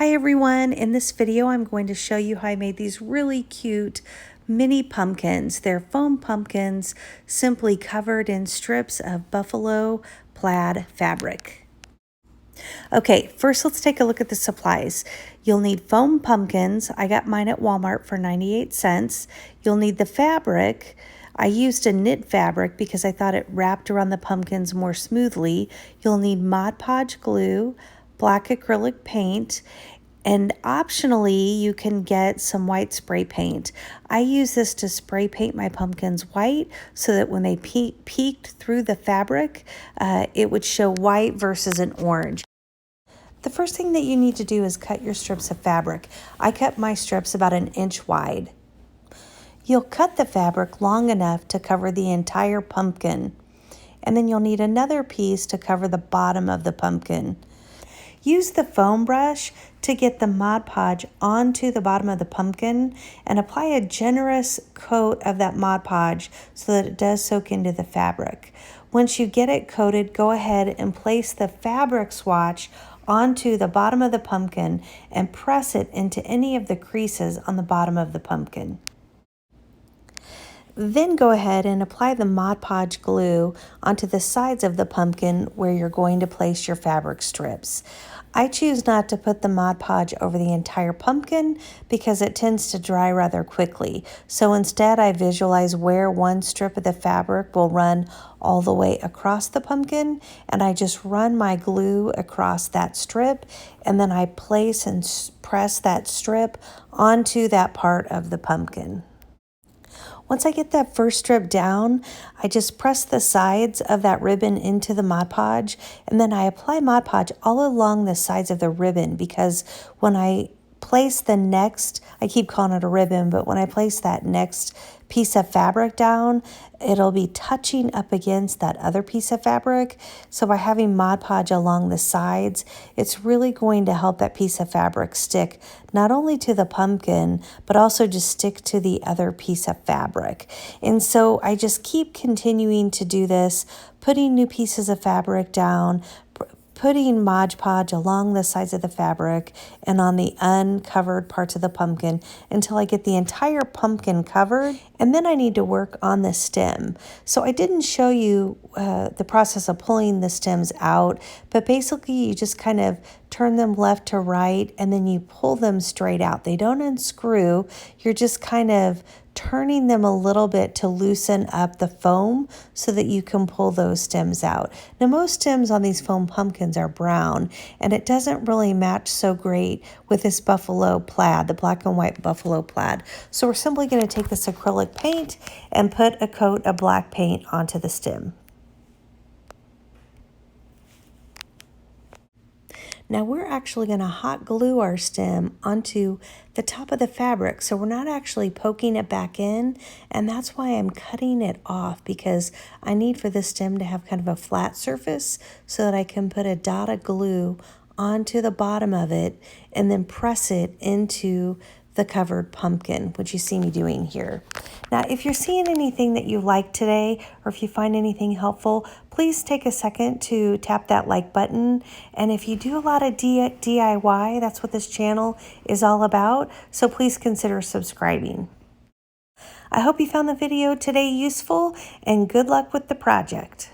Hi everyone, in this video I'm going to show you how I made these really cute mini pumpkins. They're foam pumpkins simply covered in strips of buffalo plaid fabric. Okay, first let's take a look at the supplies. You'll need foam pumpkins. I got mine at Walmart for 98 cents. You'll need the fabric. I used a knit fabric because I thought it wrapped around the pumpkins more smoothly. You'll need Mod Podge glue, black acrylic paint, and optionally you can get some white spray paint. I use this to spray paint my pumpkins white so that when they peeked through the fabric, it would show white versus an orange. The first thing that you need to do is cut your strips of fabric. I cut my strips about 1 inch wide. You'll cut the fabric long enough to cover the entire pumpkin, and then you'll need another piece to cover the bottom of the pumpkin. Use the foam brush to get the Mod Podge onto the bottom of the pumpkin and apply a generous coat of that Mod Podge so that it does soak into the fabric. Once you get it coated, go ahead and place the fabric swatch onto the bottom of the pumpkin and press it into any of the creases on the bottom of the pumpkin. Then go ahead and apply the Mod Podge glue onto the sides of the pumpkin where you're going to place your fabric strips. I choose not to put the Mod Podge over the entire pumpkin because it tends to dry rather quickly. So instead I visualize where one strip of the fabric will run all the way across the pumpkin, and I just run my glue across that strip, and then I place and press that strip onto that part of the pumpkin. Once I get that first strip down, I just press the sides of that ribbon into the Mod Podge, and then I apply Mod Podge all along the sides of the ribbon because when I place the next, I keep calling it a ribbon, but when I place that next piece of fabric down, it'll be touching up against that other piece of fabric. So by having Mod Podge along the sides, it's really going to help that piece of fabric stick not only to the pumpkin, but also just stick to the other piece of fabric. And so I just keep continuing to do this, putting new pieces of fabric down, putting Mod Podge along the sides of the fabric and on the uncovered parts of the pumpkin until I get the entire pumpkin covered, and then I need to work on the stem. So I didn't show you the process of pulling the stems out, but basically you just kind of turn them left to right and then you pull them straight out. They don't unscrew, you're just kind of turning them a little bit to loosen up the foam so that you can pull those stems out. Now most stems on these foam pumpkins are brown, and it doesn't really match so great with this buffalo plaid, the black and white buffalo plaid. So we're simply going to take this acrylic paint and put a coat of black paint onto the stem. Now we're actually going to hot glue our stem onto the top of the fabric, so we're not actually poking it back in, and that's why I'm cutting it off, because I need for the stem to have kind of a flat surface so that I can put a dot of glue onto the bottom of it and then press it into the covered pumpkin, which you see me doing here. Now, if you're seeing anything that you like today, or if you find anything helpful, please take a second to tap that like button. And if you do a lot of DIY, that's what this channel is all about. So please consider subscribing. I hope you found the video today useful, and good luck with the project.